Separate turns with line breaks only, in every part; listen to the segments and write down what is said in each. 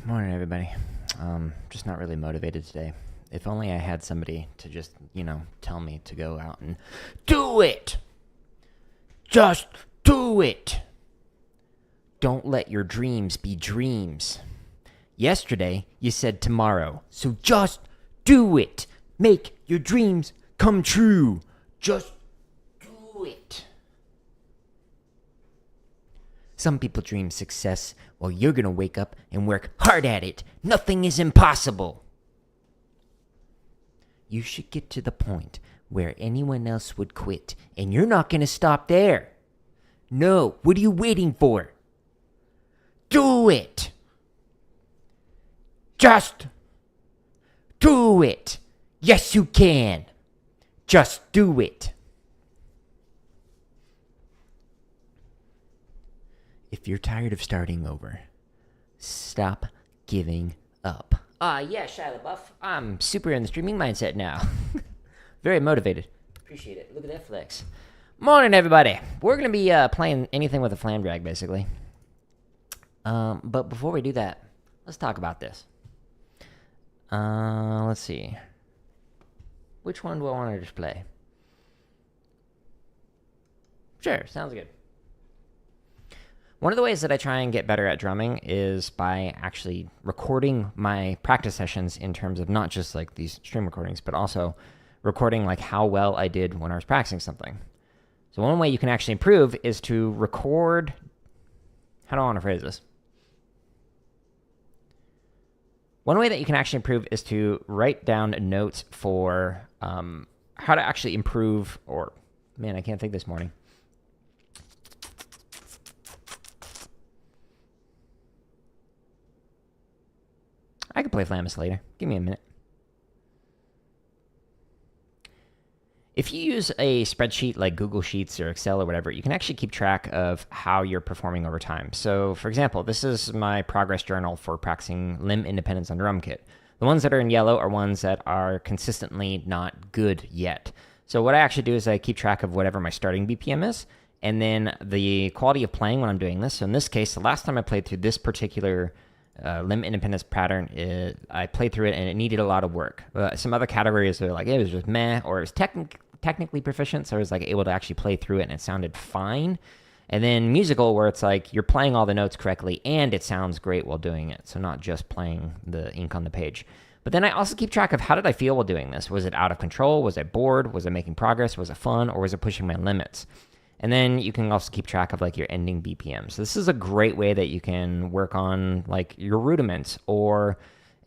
Morning, everybody. Just not really motivated today. If only I had somebody to just, tell me to go out and do it! Just do it! Don't let your dreams be dreams. Yesterday, you said tomorrow, so just do it! Make your dreams come true! Just do it! Some people dream success while you're gonna wake up and work hard at it. Nothing is impossible. You should get to the point where anyone else would quit, and you're not gonna stop there. No, what are you waiting for? Do it! Just do it! Yes, you can! Just do it! If you're tired of starting over, stop giving up. Yeah, Shia LaBeouf. I'm super in the streaming mindset now. Very motivated. Appreciate it. Look at that flex. Morning, everybody. We're going to be playing anything with a flam drag, basically. But before we do that, let's talk about this. Let's see. Which one do I want to just play? Sure, sounds good. One of the ways that I try and get better at drumming is by actually recording my practice sessions in terms of not just like these stream recordings, but also recording like how well I did when I was practicing something. So one way you can actually improve is to record... How do I want to phrase this? One way that you can actually improve is to write down notes for how to actually improve, or... Man, I can't think this morning. I can play Flammus later. Give me a minute. If you use a spreadsheet like Google Sheets or Excel or whatever, you can actually keep track of how you're performing over time. So, for example, this is my progress journal for practicing limb independence on drum kit. The ones that are in yellow are ones that are consistently not good yet. So what I actually do is I keep track of whatever my starting BPM is, and then the quality of playing when I'm doing this. So in this case, the last time I played through this particular limb independence pattern, I played through it and it needed a lot of work. Some other categories are like it was just meh, or it was technically proficient, so I was like able to actually play through it and it sounded fine. And then musical, where it's like you're playing all the notes correctly and it sounds great while doing it, so not just playing the ink on the page. But then I also keep track of how did I feel while doing this. Was it out of control? Was I bored? Was I making progress? Was it fun? Or was it pushing my limits? And then you can also keep track of like your ending BPM. So this is a great way that you can work on like your rudiments or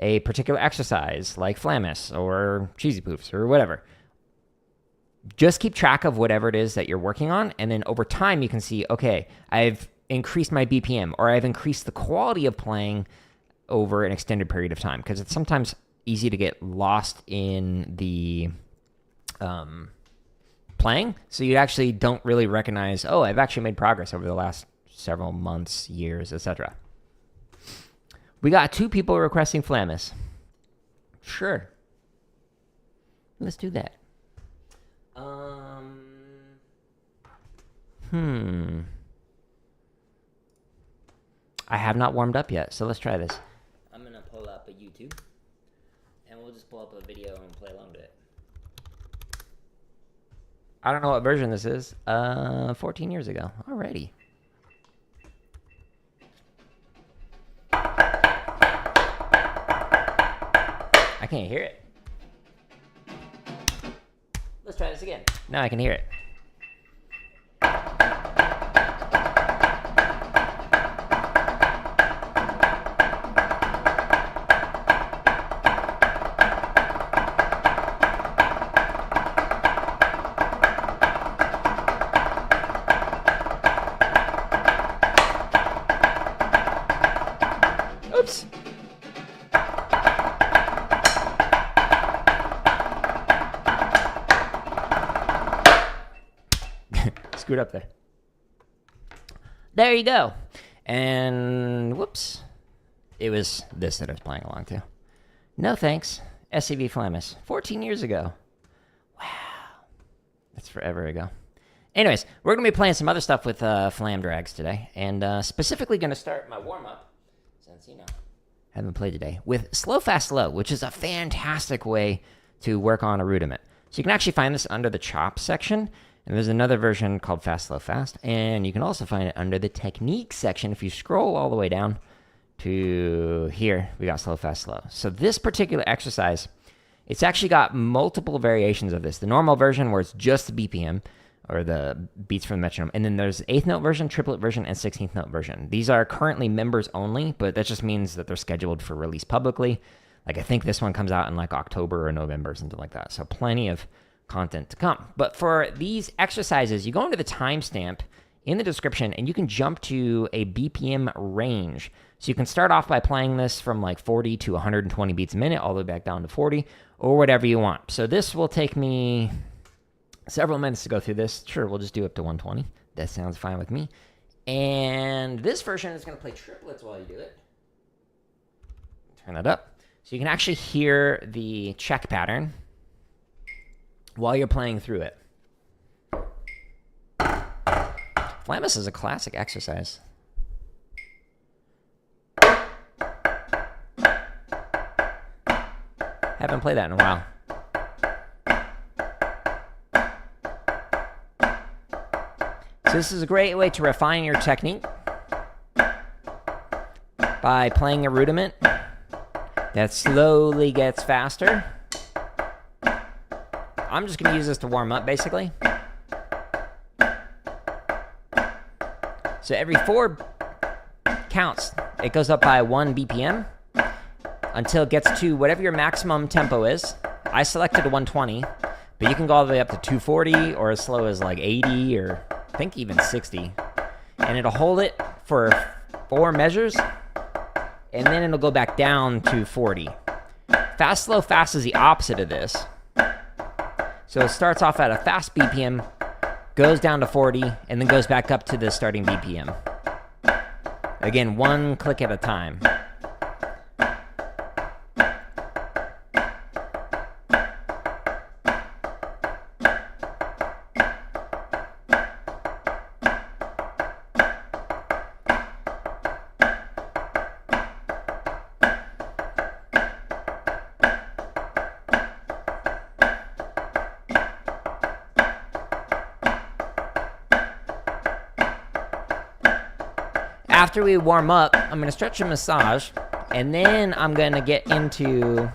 a particular exercise like Flammus or Cheesy Poofs or whatever. Just keep track of whatever it is that you're working on. And then over time you can see, okay, I've increased my BPM or I've increased the quality of playing over an extended period of time. Because it's sometimes easy to get lost in the... playing, so you actually don't really recognize, oh, I've actually made progress over the last several months, years, etc. We got 2 people requesting Flammus. Sure. Let's do that. I have not warmed up yet, so let's try this. I'm going to pull up a YouTube, and we'll just pull up a video and play along to it. I don't know what version this is. 14 years ago. Alrighty. I can't hear it. Let's try this again. Now I can hear it. Oops. Screwed up there. There you go. And whoops. It was this that I was playing along to. No thanks. SCV Flammus. 14 years ago. Wow. That's forever ago. Anyways, we're going to be playing some other stuff with Flam drags today. And specifically going to start my warm-up, since, haven't played today, with slow, fast, slow, which is a fantastic way to work on a rudiment. So you can actually find this under the chop section, and there's another version called fast, slow, fast, and you can also find it under the technique section. If you scroll all the way down to here, we got slow, fast, slow. So this particular exercise, it's actually got multiple variations of this. The normal version where it's just the BPM, or the beats from the metronome. And then there's 8th note version, triplet version, and 16th note version. These are currently members only, but that just means that they're scheduled for release publicly. Like I think this one comes out in like October or November or something like that. So plenty of content to come. But for these exercises, you go into the timestamp in the description and you can jump to a BPM range. So you can start off by playing this from like 40 to 120 beats a minute, all the way back down to 40, or whatever you want. So this will take me several minutes to go through this. Sure, we'll just do up to 120. That sounds fine with me. And this version is going to play triplets while you do it. Turn that up. So you can actually hear the check pattern while you're playing through it. Flammus is a classic exercise. Haven't played that in a while. So this is a great way to refine your technique by playing a rudiment that slowly gets faster. I'm just going to use this to warm up, basically. So every 4 counts, it goes up by 1 BPM until it gets to whatever your maximum tempo is. I selected 120, but you can go all the way up to 240 or as slow as like 80 or I think even 60. And it'll hold it for 4 measures, and then it'll go back down to 40. Fast, slow, fast is the opposite of this. So it starts off at a fast BPM, goes down to 40, and then goes back up to the starting BPM. Again, 1 click at a time. After we warm up, I'm going to stretch and massage, and then I'm going to get into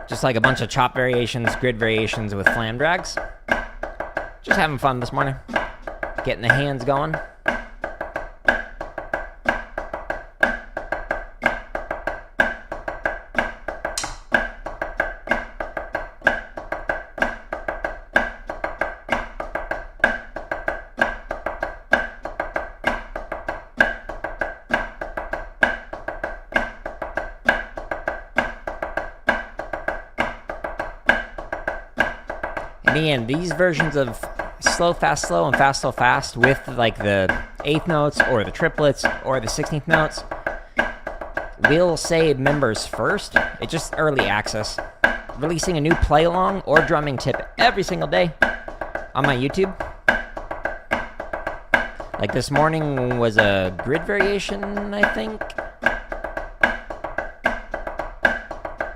just like a bunch of chop variations, grid variations with flam drags. Just having fun this morning, getting the hands going. Man, these versions of slow, fast, slow, and fast, slow, fast with like the 8th notes or the triplets or the 16th notes will say members first. It's just early access. Releasing a new play along or drumming tip every single day on my YouTube. Like this morning was a grid variation, I think.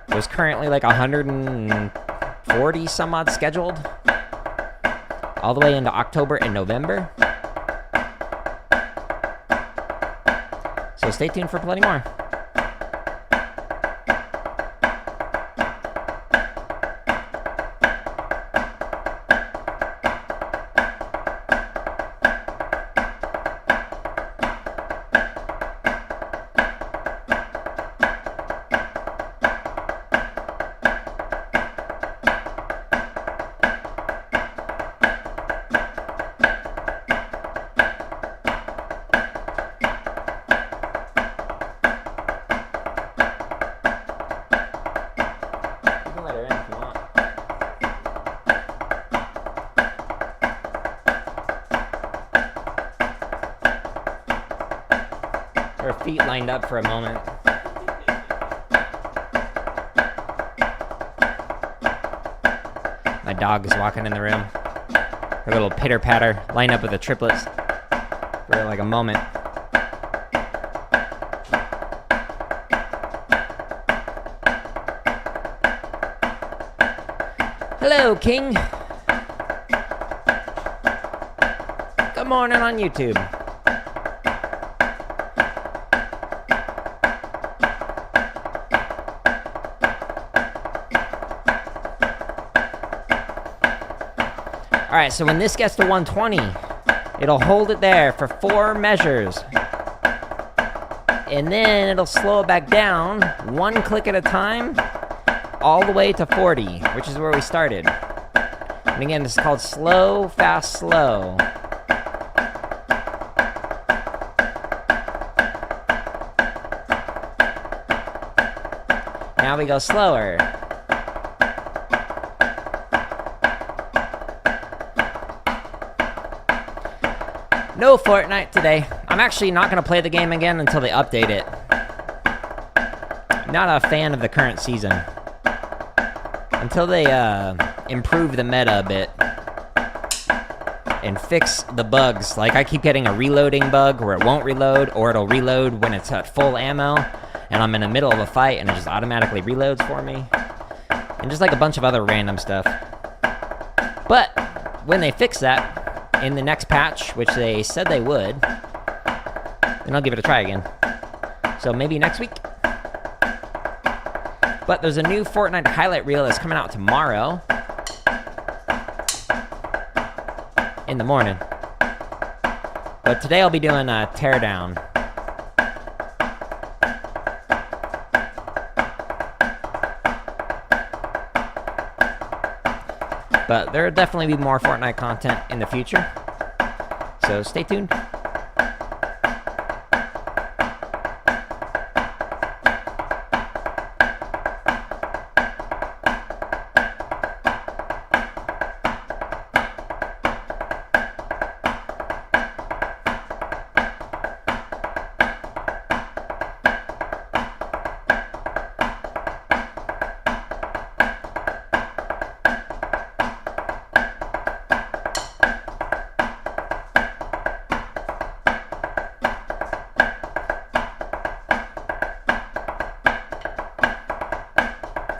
It was currently like 140 some odd scheduled all the way into October and November. So stay tuned for plenty more. Her feet lined up for a moment. My dog is walking in the room. Her little pitter patter lined up with the triplets for like a moment. Hello, King. Good morning on YouTube. Alright, so when this gets to 120, it'll hold it there for 4 measures. And then it'll slow it back down, 1 click at a time, all the way to 40, which is where we started. And again, this is called slow, fast, slow. Now we go slower. No Fortnite today. I'm actually not going to play the game again until they update it. Not a fan of the current season. Until they improve the meta a bit. And fix the bugs. Like, I keep getting a reloading bug where it won't reload, or it'll reload when it's at full ammo, and I'm in the middle of a fight and it just automatically reloads for me. And just like a bunch of other random stuff. But when they fix that, in the next patch, which they said they would, then I'll give it a try again. So maybe next week? But there's a new Fortnite highlight reel that's coming out tomorrow. In the morning. But today I'll be doing a teardown. But there'll definitely be more Fortnite content in the future. So stay tuned.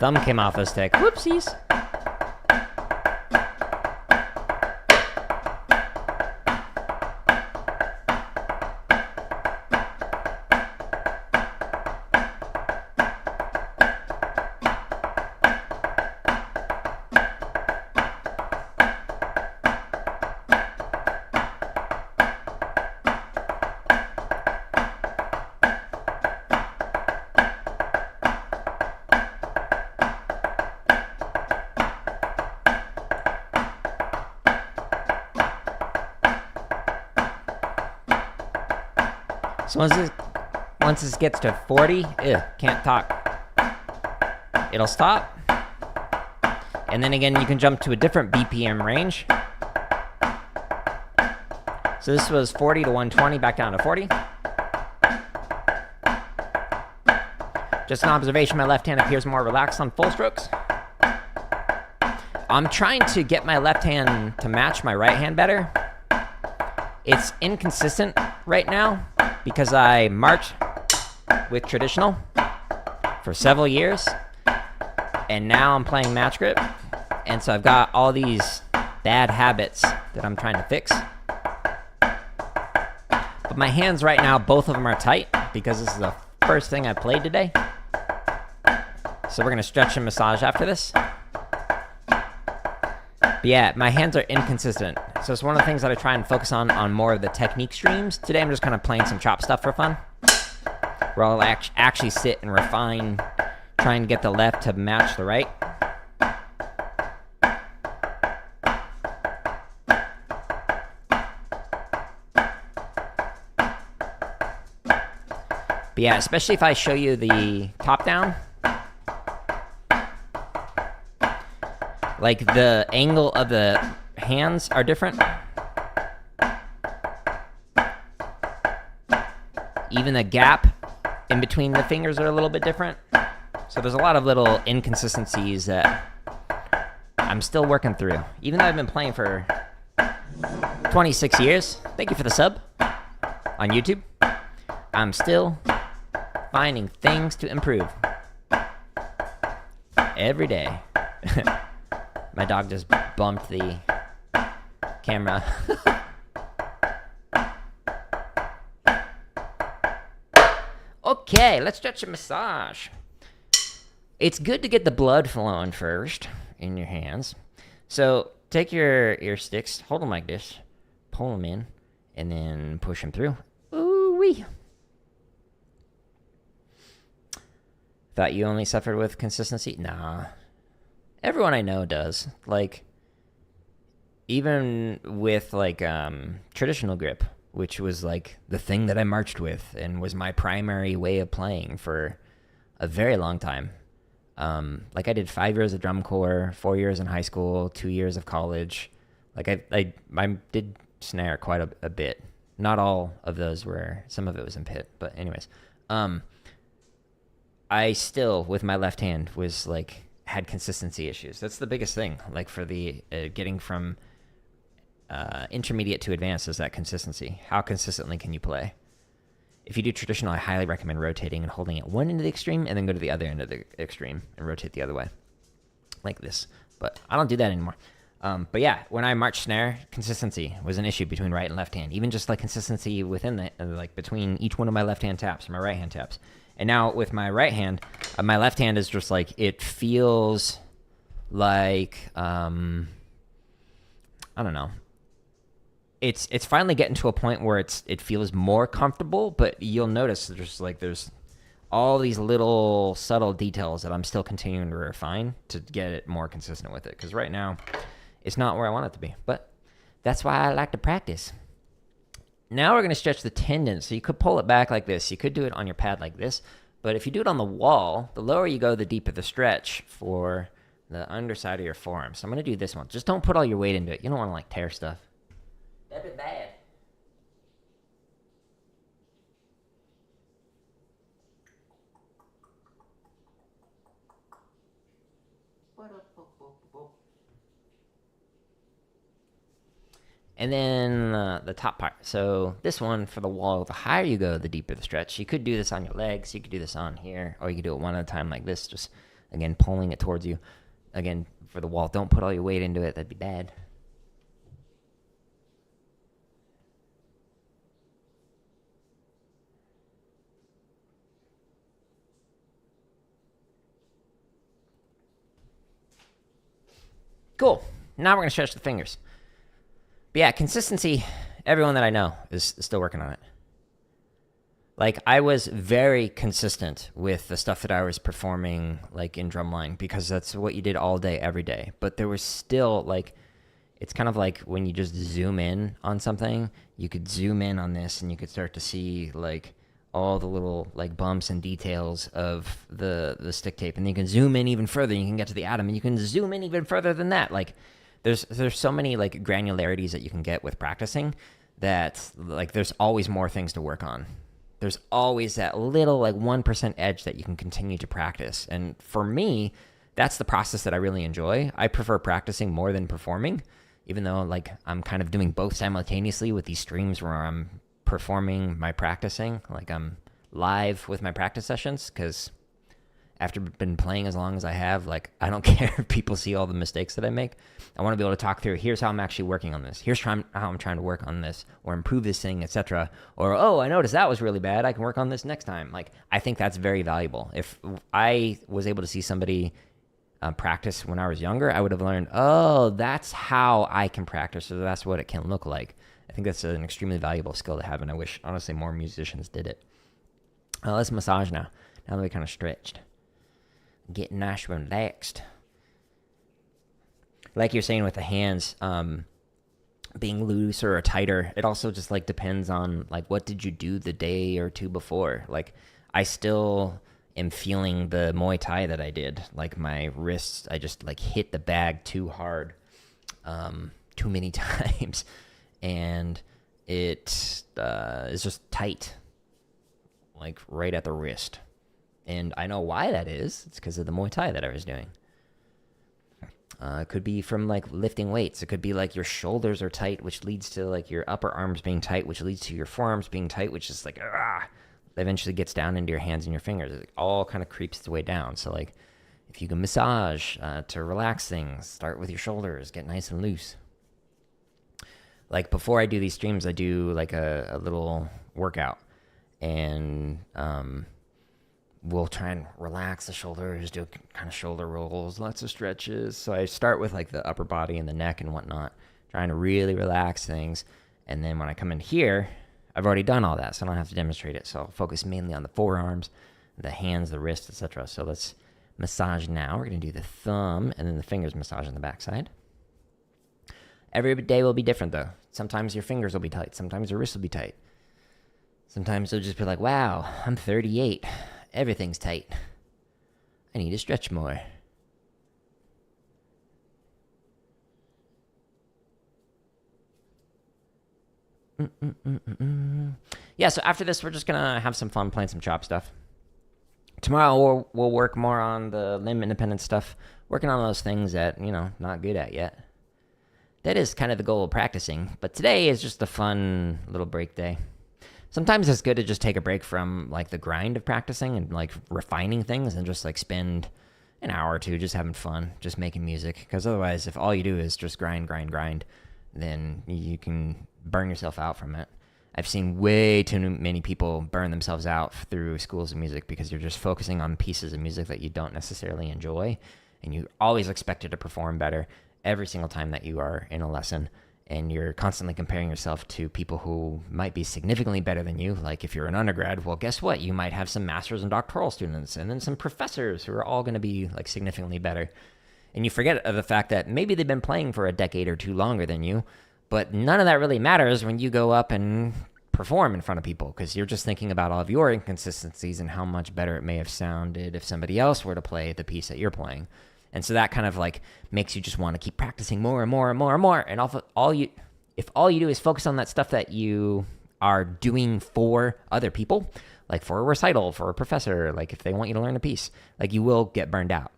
Thumb came off a stick. Whoopsies. So once this gets to 40, can't talk. It'll stop. And then again, you can jump to a different BPM range. So this was 40 to 120, back down to 40. Just an observation, my left hand appears more relaxed on full strokes. I'm trying to get my left hand to match my right hand better. It's inconsistent right now because I marched with traditional for several years, and now I'm playing match grip, and so I've got all these bad habits that I'm trying to fix. But my hands right now, both of them are tight because this is the first thing I played today. So we're gonna stretch and massage after this. But yeah, my hands are inconsistent. So it's one of the things that I try and focus on more of the technique streams. Today I'm just kind of playing some chop stuff for fun, where I'll actually sit and refine, trying to get the left to match the right. But yeah, especially if I show you the top down, like the angle of the hands are different. Even the gap in between the fingers are a little bit different. So there's a lot of little inconsistencies that I'm still working through. Even though I've been playing for 26 years, thank you for the sub on YouTube, I'm still finding things to improve every day. My dog just bumped the camera. Okay, let's stretch a massage. It's good to get the blood flowing first in your hands. So take your ear sticks, hold them like this, pull them in, and then push them through. Ooh-wee. Thought you only suffered with consistency? Nah. Everyone I know does. Like, even with, like, traditional grip, which was, like, the thing that I marched with and was my primary way of playing for a very long time. Like, I did 5 years of drum corps, 4 years in high school, 2 years of college. Like, I did snare quite a bit. Not all of those were, some of it was in pit, but anyways. I still, with my left hand, was, like, had consistency issues. That's the biggest thing, like, for the getting from intermediate to advanced, is that consistency. How consistently can you play? If you do traditional, I highly recommend rotating and holding at one end of the extreme and then go to the other end of the extreme and rotate the other way, like this. But I don't do that anymore. But yeah, when I march snare, consistency was an issue between right and left hand. Even just like consistency within the, like between each one of my left hand taps and my right hand taps. And now with my right hand, my left hand is just like, it feels like, I don't know. It's finally getting to a point where it feels more comfortable, but you'll notice there's all these little subtle details that I'm still continuing to refine to get it more consistent with it. Because right now, it's not where I want it to be. But that's why I like to practice. Now we're going to stretch the tendon. So you could pull it back like this. You could do it on your pad like this. But if you do it on the wall, the lower you go, the deeper the stretch for the underside of your forearm. So I'm going to do this one. Just don't put all your weight into it. You don't want to like tear stuff. That'd be bad. And then the top part. So this one for the wall, the higher you go, the deeper the stretch. You could do this on your legs. You could do this on here. Or you could do it one at a time like this. Just, again, pulling it towards you. Again, for the wall, don't put all your weight into it. That'd be bad. Cool. Now we're going to stretch the fingers. But yeah, consistency, everyone that I know is still working on it. Like, I was very consistent with the stuff that I was performing, like, in drumline, because that's what you did all day, every day. But there was still, like, it's kind of like when you just zoom in on something, you could zoom in on this, and you could start to see, like, all the little, like, bumps and details of the stick tape. And you can zoom in even further, and you can get to the atom, and you can zoom in even further than that. Like, there's so many, like, granularities that you can get with practicing that, like, there's always more things to work on. There's always that little, like, 1% edge that you can continue to practice. And for me, that's the process that I really enjoy. I prefer practicing more than performing, even though, like, I'm kind of doing both simultaneously with these streams where I'm performing my practicing. Like, I'm live with my practice sessions, because after been playing as long as I have, like, I don't care if people see all the mistakes that I make. I want to be able to talk through, here's how I'm actually working on this. Here's how I'm trying to work on this or improve this thing, etc. Or, oh, I noticed that was really bad. I can work on this next time. Like, I think that's very valuable. If I was able to see somebody practice when I was younger, I would have learned, oh, that's how I can practice. So that's what it can look like. I think that's an extremely valuable skill to have, and I wish, honestly, more musicians did it. Let's massage now. Now that we kind of stretched. Get nice and relaxed. Like you're saying with the hands, being looser or tighter, it also just, like, depends on, like, what did you do the day or two before. Like, I still am feeling the Muay Thai that I did. Like, my wrists, I just, like, hit the bag too hard, too many times, and it is just tight, like, right at the wrist. And I know why that is. It's because of the Muay Thai that I was doing. It could be from, like, lifting weights. It could be, like, your shoulders are tight, which leads to, like, your upper arms being tight, which leads to your forearms being tight, which is, like, eventually gets down into your hands and your fingers. It all kind of creeps its way down. So, like, If you can massage to relax things, start with your shoulders, get nice and loose. Like before I do these streams, I do like a little workout, and we'll try and relax the shoulders, do kind of shoulder rolls, lots of stretches. So I start with like the upper body and the neck and whatnot, trying to really relax things. And then when I come in here, I've already done all that, so I don't have to demonstrate it. So I'll focus mainly on the forearms, the hands, the wrists, etc. So let's massage now. We're going to do the thumb and then the fingers massage on the backside. Every day will be different, though. Sometimes your fingers will be tight. Sometimes your wrists will be tight. Sometimes they'll just be like, wow, I'm 38. Everything's tight. I need to stretch more. Yeah, so after this, we're just going to have some fun playing some chop stuff. Tomorrow, we'll work more on the limb independent stuff, working on those things that, not good at yet. That is kind of the goal of practicing, but today is just a fun little break day. Sometimes it's good to just take a break from like the grind of practicing and like refining things and just like spend an hour or two just having fun, just making music. Because otherwise, if all you do is just grind, then you can burn yourself out from it. I've seen way too many people burn themselves out through schools of music because you're just focusing on pieces of music that you don't necessarily enjoy, and you always expected to perform better every single time that you are in a lesson, and you're constantly comparing yourself to people who might be significantly better than you. Like if you're an undergrad, well, guess what? You might have some master's and doctoral students, and then some professors who are all going to be like significantly better. And you forget of the fact that maybe they've been playing for a decade or two longer than you, but none of that really matters when you go up and perform in front of people, because you're just thinking about all of your inconsistencies and how much better it may have sounded if somebody else were to play the piece that you're playing. And so that kind of like makes you just want to keep practicing more and more and more and more. And if all you do is focus on that stuff that you are doing for other people, like for a recital, for a professor, like if they want you to learn a piece, like you will get burned out.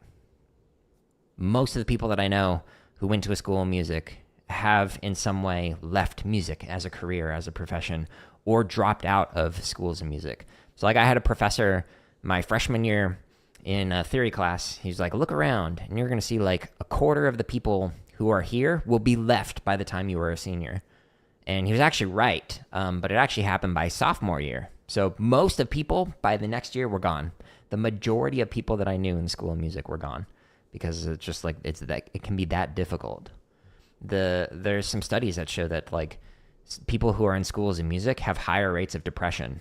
Most of the people that I know who went to a school of music have in some way left music as a career, as a profession, or dropped out of schools of music. So like I had a professor my freshman year in a theory class. He's like, look around and you're going to see like a quarter of the people who are here will be left by the time you were a senior. And he was actually right, but it actually happened by sophomore year. So most of people by the next year were gone. The majority of people that I knew in the school of music were gone because it's just like it can be that difficult. There's some studies that show that like people who are in schools of music have higher rates of depression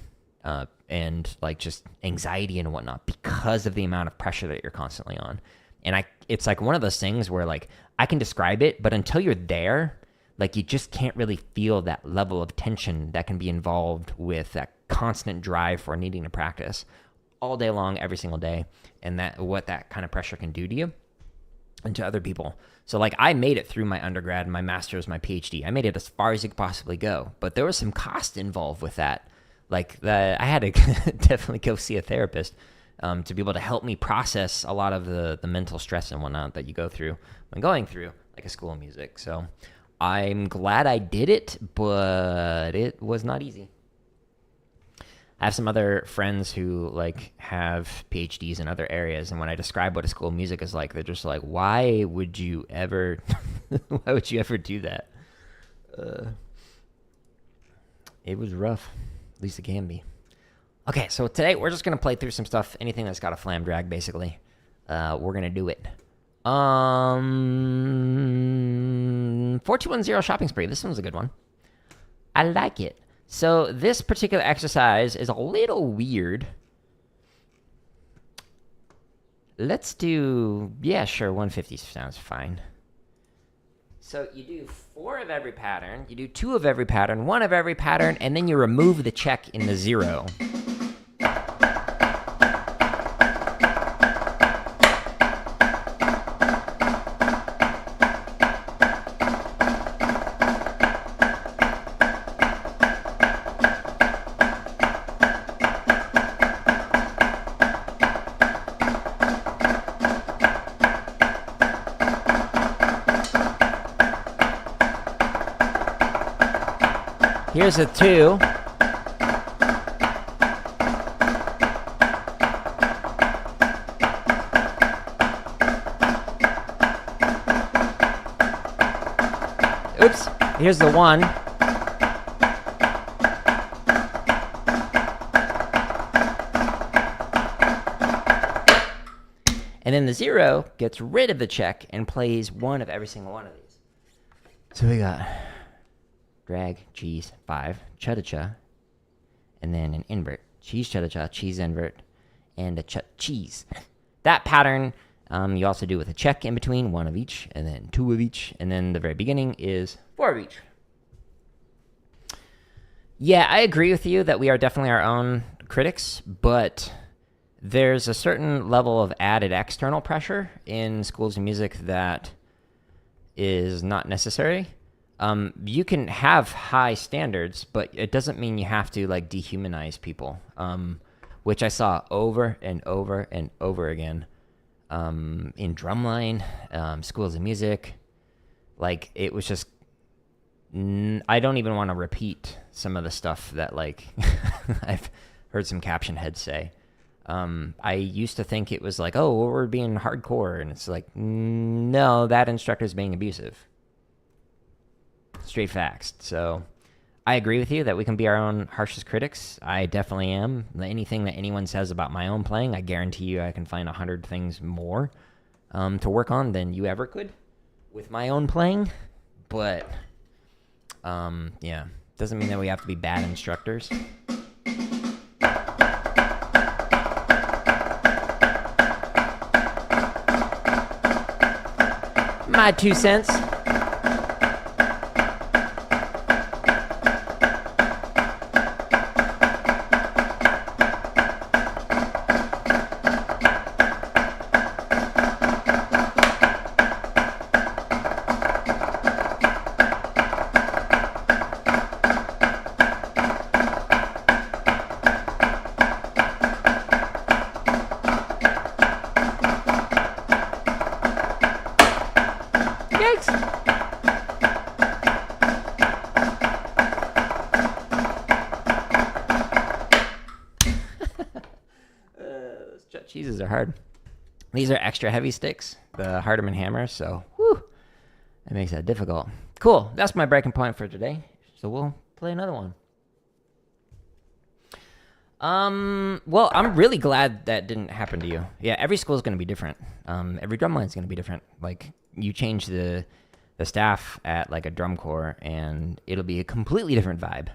and like just anxiety and whatnot because of the amount of pressure that you're constantly on. And it's like one of those things where like I can describe it, but until you're there, like you just can't really feel that level of tension that can be involved with that constant drive for needing to practice all day long, every single day, and what that kind of pressure can do to you and to other people. So like I made it through my undergrad, my master's, my PhD. I made it as far as you could possibly go, but there was some cost involved with that. Like I had to definitely go see a therapist to be able to help me process a lot of the mental stress and whatnot that you go through when going through like a school of music. So I'm glad I did it, but it was not easy. I have some other friends who like have PhDs in other areas, and when I describe what a school of music is like, they're just like, why would you ever do that? It was rough. At least it can be. Okay, so today we're just going to play through some stuff, anything that's got a flam drag, basically. We're going to do it. 4210 Shopping Spree. This one's a good one. I like it. So this particular exercise is a little weird. Let's do, yeah, sure, 150 sounds fine. So you do 4 of every pattern, you do 2 of every pattern, 1 of every pattern, and then you remove the check in the 0. Here's a 2. here's the 1. And then the 0 gets rid of the check and plays 1 of every single one of these. So we got drag, cheese, 5, cha-cha-cha, and then an invert. Cheese, cha-cha-cha, cheese, invert, and a cheese. That pattern you also do with a check in between, 1 of each, and then 2 of each, and then the very beginning is 4 of each. Yeah, I agree with you that we are definitely our own critics, but there's a certain level of added external pressure in schools of music that is not necessary. You can have high standards, but it doesn't mean you have to like dehumanize people, which I saw over and over and over again in drumline, schools of music. Like, it was just, I don't even want to repeat some of the stuff that like I've heard some caption heads say. I used to think it was like, oh, well, we're being hardcore, and it's like, no, that instructor's being abusive. Straight facts. So I agree with you that we can be our own harshest critics. I definitely am. Anything that anyone says about my own playing, I guarantee you I can find 100 things more to work on than you ever could with my own playing. But yeah, doesn't mean that we have to be bad instructors. My 2 cents. Cheeses are hard. These are extra heavy sticks, the Hardeman hammer, so whew, that makes that difficult. Cool, that's my breaking point for today. So we'll play another one. Well, I'm really glad that didn't happen to you. Yeah, every school is going to be different. Every drumline is going to be different. Like, you change the staff at like a drum corps, and it'll be a completely different vibe.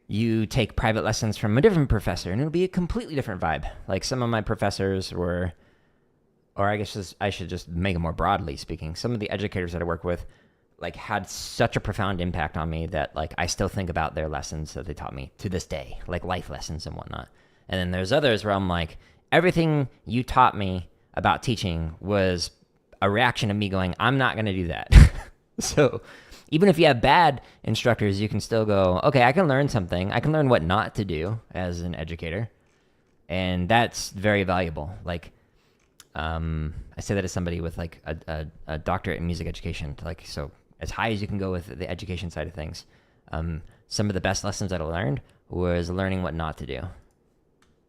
You take private lessons from a different professor, and it'll be a completely different vibe. Like, some of my professors were, or I guess I should just make it more broadly speaking, some of the educators that I work with, like, had such a profound impact on me that, like, I still think about their lessons that they taught me to this day, like life lessons and whatnot. And then there's others where I'm like, everything you taught me about teaching was a reaction of me going, I'm not going to do that. So even if you have bad instructors, you can still go, okay, I can learn something. I can learn what not to do as an educator. And that's very valuable. Like, I say that as somebody with like a doctorate in music education. Like, so as high as you can go with the education side of things. Some of the best lessons that I learned was learning what not to do.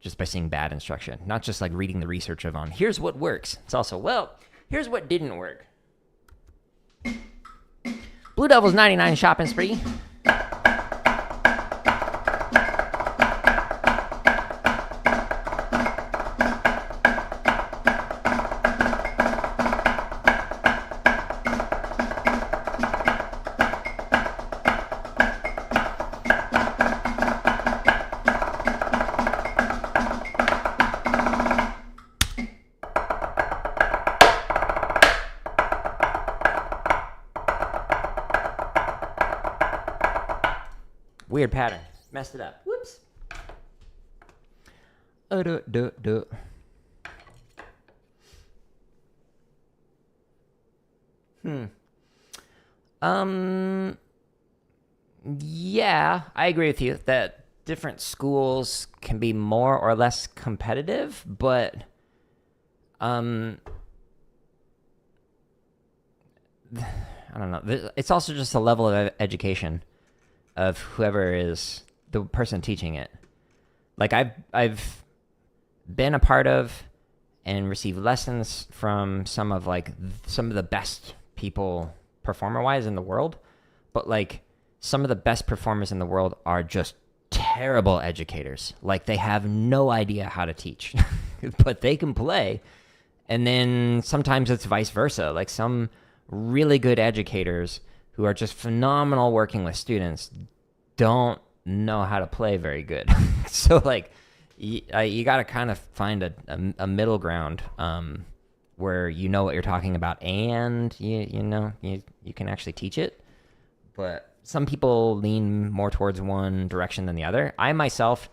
Just by seeing bad instruction. Not just like reading the research on, here's what works. It's also, well, here's what didn't work. Blue Devil's 99 shopping spree. Weird pattern. Messed it up. Whoops. Yeah, I agree with you that different schools can be more or less competitive, but I don't know. It's also just a level of education of whoever is the person teaching it. Like, I've been a part of and received lessons from some of the best people performer-wise in the world. but like some of the best performers in the world are just terrible educators. Like they have no idea how to teach, but they can play. And then sometimes it's vice versa. Like some really good educators who are just phenomenal working with students don't know how to play very good. So like you got to kind of find a middle ground where you know what you're talking about and you can actually teach it. But some people lean more towards one direction than the other. I myself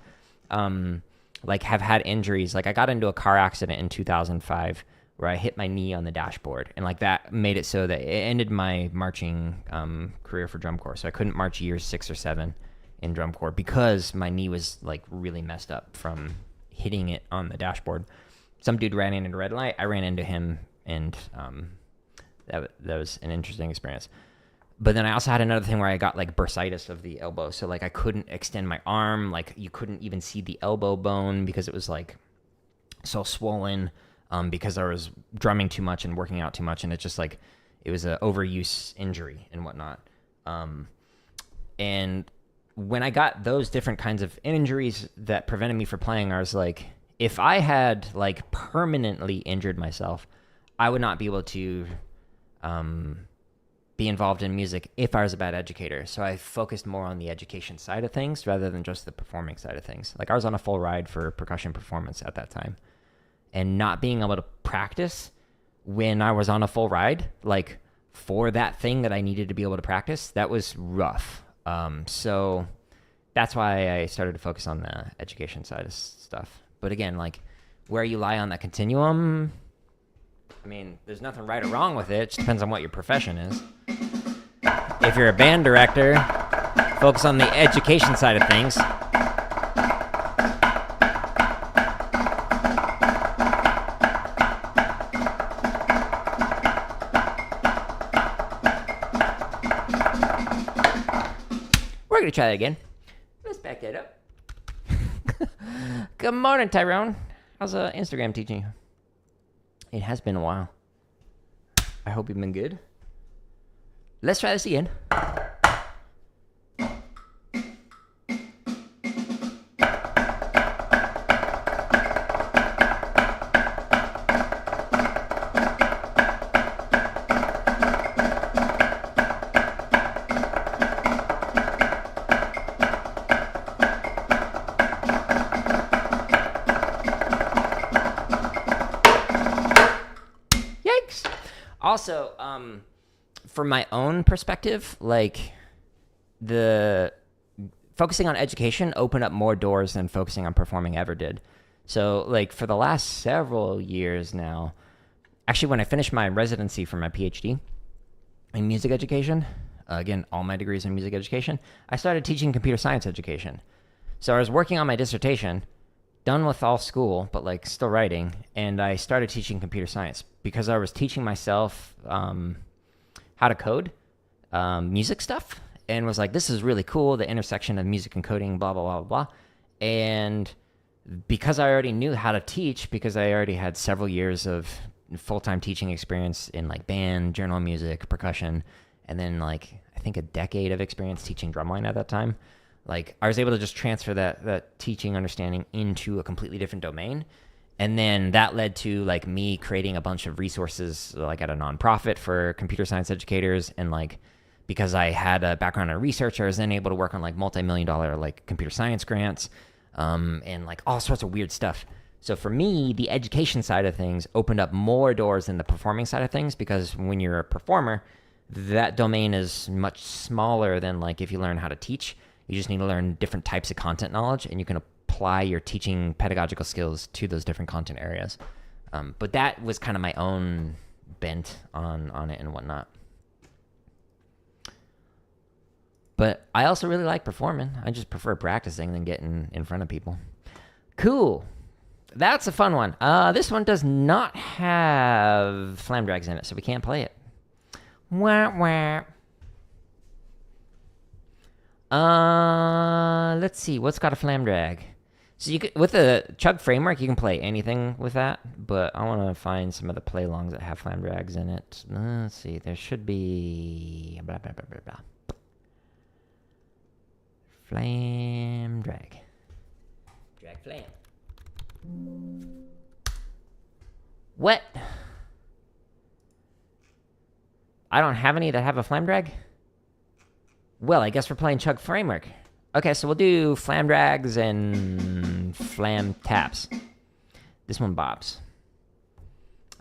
like have had injuries. Like I got into a car accident in 2005 where I hit my knee on the dashboard, and like that made it so that it ended my marching career for drum corps. So I couldn't march years 6 or 7 in drum corps because my knee was like really messed up from hitting it on the dashboard. Some dude ran into a red light. I ran into him, and that was an interesting experience. But then I also had another thing where I got like bursitis of the elbow. So like I couldn't extend my arm. Like you couldn't even see the elbow bone because it was like so swollen because I was drumming too much and working out too much. And it just like, it was an overuse injury and whatnot. And when I got those different kinds of injuries that prevented me from playing, I was like, if I had like permanently injured myself, I would not be able to be involved in music if I was a bad educator. So I focused more on the education side of things rather than just the performing side of things. Like I was on a full ride for percussion performance at that time, and not being able to practice when I was on a full ride, like for that thing that I needed to be able to practice, that was rough. So that's why I started to focus on the education side of stuff. But again, like where you lie on that continuum, I mean, there's nothing right or wrong with it. It just depends on what your profession is. If you're a band director, focus on the education side of things. We're going to try that again. Let's back that up. Good morning, Tyrone. How's Instagram teaching you? It has been a while. I hope you've been good. Let's try this again. Also, from my own perspective, like the focusing on education opened up more doors than focusing on performing ever did. So like for the last several years now, actually when I finished my residency for my PhD in music education, again, all my degrees in music education, I started teaching computer science education. So I was working on my dissertation, done with all school, but like still writing, and I started teaching computer science because I was teaching myself how to code music stuff, and was like, this is really cool, the intersection of music and coding, blah, blah, blah, blah. And because I already knew how to teach, because I already had several years of full-time teaching experience in like band, general music, percussion, and then like I think a decade of experience teaching drumline at that time, like I was able to just transfer that teaching understanding into a completely different domain. And then that led to like me creating a bunch of resources like at a nonprofit for computer science educators. And like, because I had a background in research, I was then able to work on like multi-million-dollar like computer science grants and like all sorts of weird stuff. So for me, the education side of things opened up more doors than the performing side of things, because when you're a performer, that domain is much smaller than like if you learn how to teach. You just need to learn different types of content knowledge, and you can apply your teaching pedagogical skills to those different content areas. But that was kind of my own bent on it and whatnot. But I also really like performing. I just prefer practicing than getting in front of people. Cool. That's a fun one. This one does not have flam drags in it, so we can't play it. Wah, wah. Let's see. What's got a flam drag? So you could, with the Chug Framework, you can play anything with that, but I want to find some of the play alongs that have flam drags in it. Let's see. There should be... Blah, blah, blah, blah, blah. Flam drag. Drag flam. What? I don't have any that have a flam drag? Well, I guess we're playing Chug Framework. Okay, so we'll do flam drags and flam taps. This one bobs.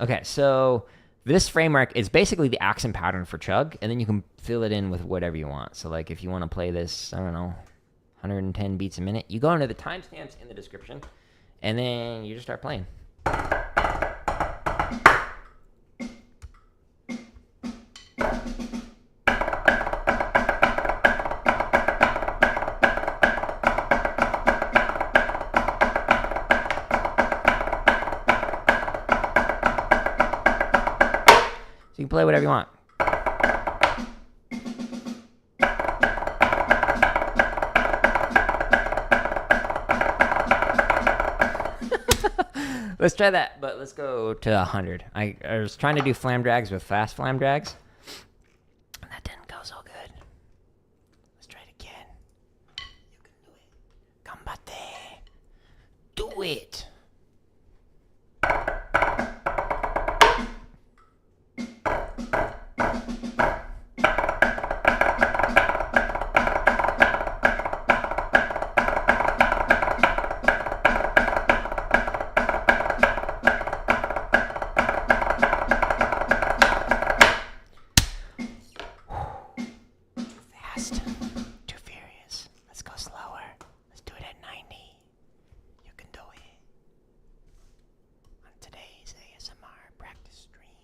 Okay, so this framework is basically the accent pattern for Chug, and then you can fill it in with whatever you want. So like if you want to play this, I don't know, 110 beats a minute, you go into the timestamps in the description, and then you just start playing. So you can play whatever you want. Let's try that, but let's go to 100. I was trying to do flam drags with fast flam drags. That didn't go so good. Let's try it again. You can do it. Combate. Do it. Too furious. Let's go slower. Let's do it at 90. You can do it. On today's ASMR practice stream.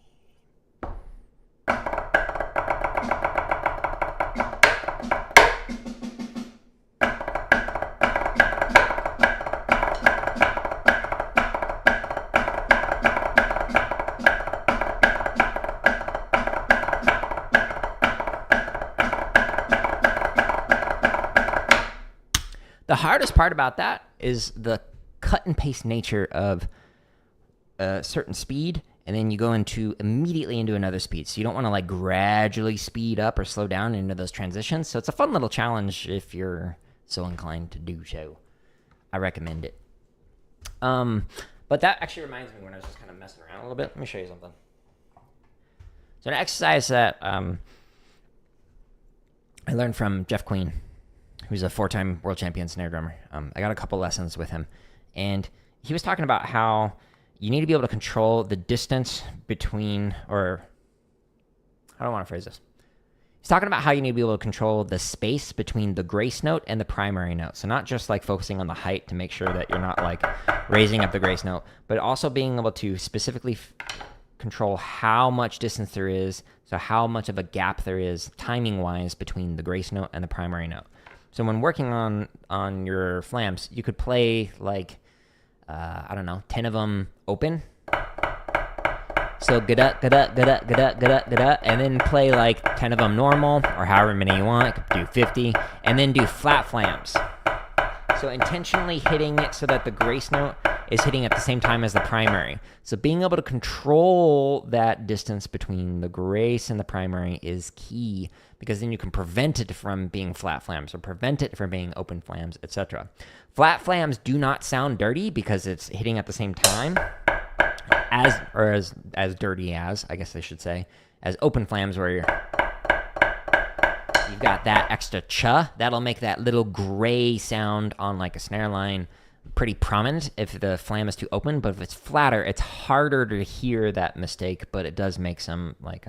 The hardest part about that is the cut and paste nature of a certain speed, and then you go immediately into another speed. So you don't want to like gradually speed up or slow down into those transitions. So it's a fun little challenge if you're so inclined to do so. I recommend it. But that actually reminds me when I was just kind of messing around a little bit. Let me show you something. So an exercise that I learned from Jeff Queen, who's a 4-time world champion snare drummer. I got a couple lessons with him, and he was talking about how you need to be able to control the distance between, or I don't want to phrase this. He's talking about how you need to be able to control the space between the grace note and the primary note. So not just like focusing on the height to make sure that you're not like raising up the grace note, but also being able to specifically control how much distance there is, so how much of a gap there is timing-wise between the grace note and the primary note. So when working on your flams, you could play like, I don't know, 10 of them open. So gada, gada, gada, gada, gada, gada, and then play like 10 of them normal, or however many you want. You could do 50, and then do flat flams. So intentionally hitting it so that the grace note is hitting at the same time as the primary. So being able to control that distance between the grace and the primary is key, because then you can prevent it from being flat flams or prevent it from being open flams, etc. Flat flams do not sound dirty because it's hitting at the same time as dirty as, I guess I should say, as open flams where you've got that extra cha. That'll make that little gray sound on like a snare line pretty prominent if the flam is too open, but if it's flatter, it's harder to hear that mistake, but it does make some like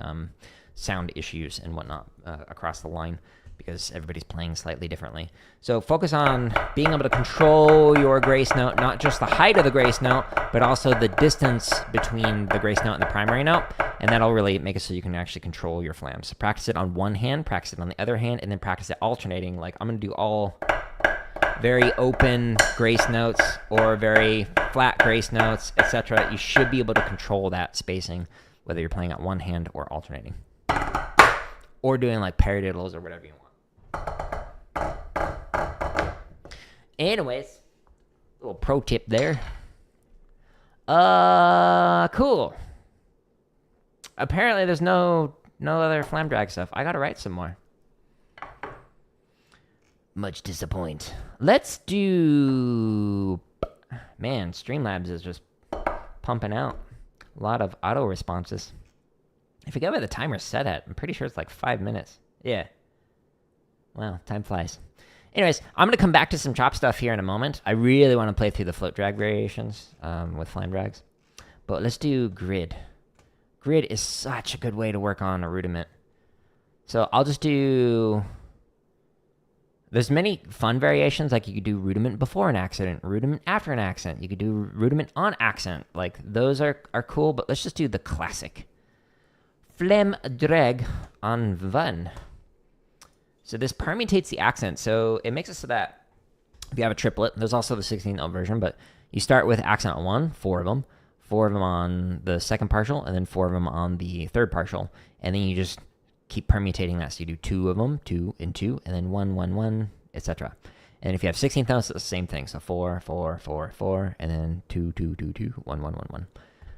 sound issues and whatnot across the line because everybody's playing slightly differently. So focus on being able to control your grace note, not just the height of the grace note, but also the distance between the grace note and the primary note, and that'll really make it so you can actually control your flams. So practice it on one hand, practice it on the other hand, and then practice it alternating. Like I'm going to do all very open grace notes or very flat grace notes, etc. You should be able to control that spacing, whether you're playing on one hand or alternating. Or doing like paradiddles or whatever you want. Anyways, little pro tip there. Cool. Apparently there's no other flam drag stuff. I gotta write some more. Much disappoint. Let's do... Man, Streamlabs is just pumping out a lot of auto responses. I forget what the timer's set at. I'm pretty sure it's like 5 minutes. Yeah. Wow, time flies. Anyways, I'm going to come back to some chop stuff here in a moment. I really want to play through the float drag variations with Flam drags. But let's do grid. Grid is such a good way to work on a rudiment. So I'll just do... There's many fun variations, like you could do rudiment before an accent, rudiment after an accent. You could do rudiment on accent. Like, those are cool, but let's just do the classic. Flam drag on van. So this permutates the accent. So it makes it so that if you have a triplet, there's also the 16th note version, but you start with accent on 1, 4 of them on the second partial, and then 4 of them on the third partial. And then you just keep permutating that. So you do 2 of them, 2 and 2, and then 1, 1, 1, etc. And if you have 16th notes, it's the same thing. So 4, 4, 4, 4, and then 2, 2, 2, 2, 1, 1, 1, 1.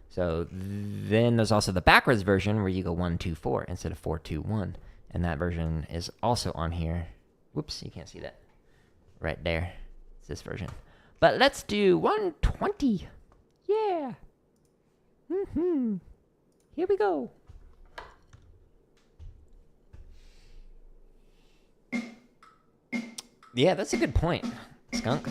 So then there's also the backwards version where you go 1, 2, 4 instead of 4, 2, 1. And that version is also on here. Whoops, you can't see that. Right there. It's this version. But let's do 120. Yeah. Here we go. Yeah, that's a good point, Skunk.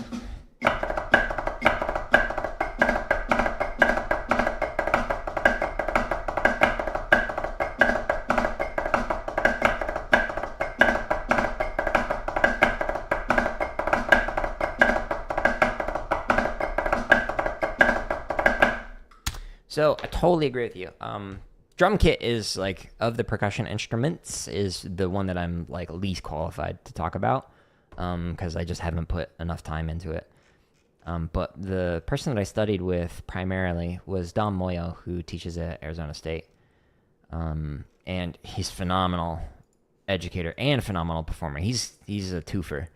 So I totally agree with you. Drum kit is like, of the percussion instruments, is the one that I'm like least qualified to talk about, because I just haven't put enough time into it. But the person that I studied with primarily was Dom Moyo, who teaches at Arizona State, and he's phenomenal educator and phenomenal performer. He's a twofer.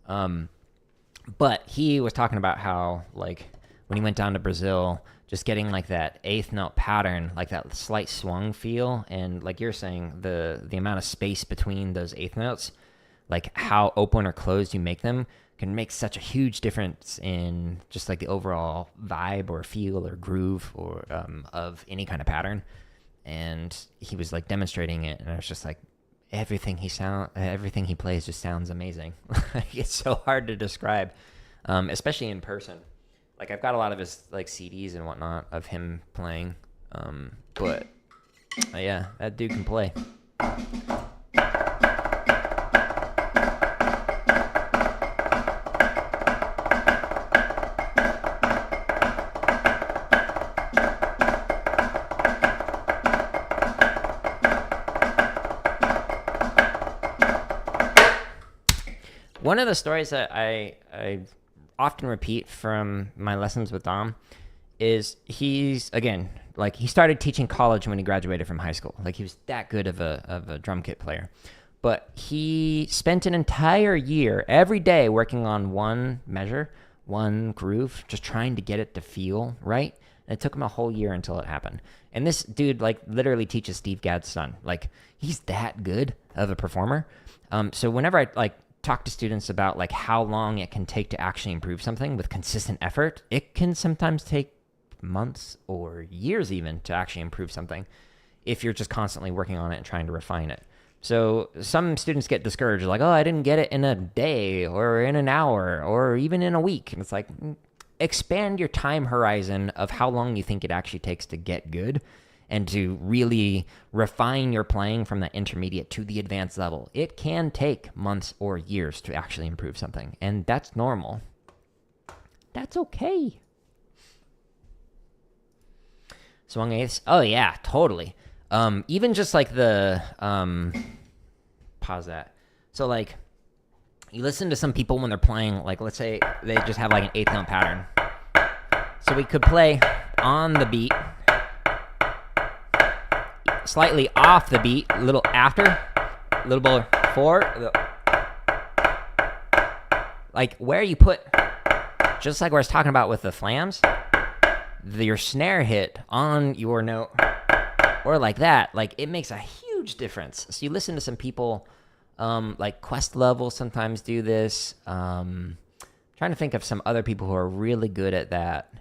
But he was talking about how, like, when he went down to Brazil, just getting like that eighth note pattern, like that slight swung feel, and like you're saying, the amount of space between those eighth notes, like how open or closed you make them, can make such a huge difference in just like the overall vibe or feel or groove or of any kind of pattern. And he was like demonstrating it, and I was just like, everything he plays just sounds amazing. It's so hard to describe, especially in person. Like, I've got a lot of his like CDs and whatnot of him playing, but yeah, that dude can play. One of the stories that I often repeat from my lessons with Dom is he's, again, like, he started teaching college when he graduated from high school. Like, he was that good of a drum kit player. But he spent an entire year, every day, working on one measure, one groove, just trying to get it to feel right. And it took him a whole year until it happened. And this dude, like, literally teaches Steve Gadd's son. Like, he's that good of a performer. So whenever I, like, talk to students about like how long it can take to actually improve something with consistent effort, it can sometimes take months or years even to actually improve something if you're just constantly working on it and trying to refine it. So some students get discouraged, like, oh, I didn't get it in a day or in an hour or even in a week. And it's like, expand your time horizon of how long you think it actually takes to get good, and to really refine your playing from that intermediate to the advanced level. It can take months or years to actually improve something, and that's normal. That's okay. Swung eighths? Oh yeah, totally. Even just like the, pause that. So like, you listen to some people when they're playing, like let's say they just have like an eighth note pattern. So we could play on the beat, slightly off the beat, a little after, a little before, like where you put, just like I was talking about with the flams, your snare hit on your note, or like that, like it makes a huge difference. So you listen to some people Like Quest Level sometimes do this. Trying to think of some other people who are really good at that,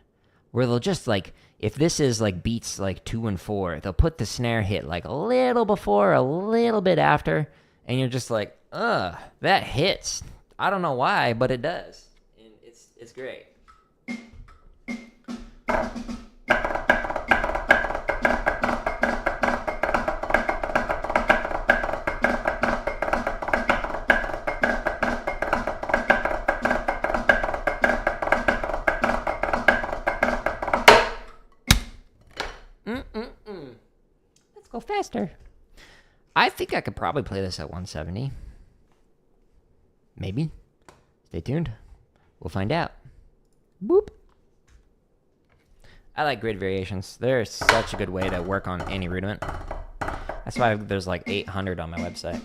where they'll just like, if this is like beats like 2 and 4, they'll put the snare hit like a little before, a little bit after, and you're just like, that hits. I don't know why, but it does. And it's great. Let's go faster. I think I could probably play this at 170. Maybe. Stay tuned. We'll find out. Boop. I like grid variations. They're such a good way to work on any rudiment. That's why there's like 800 on my website.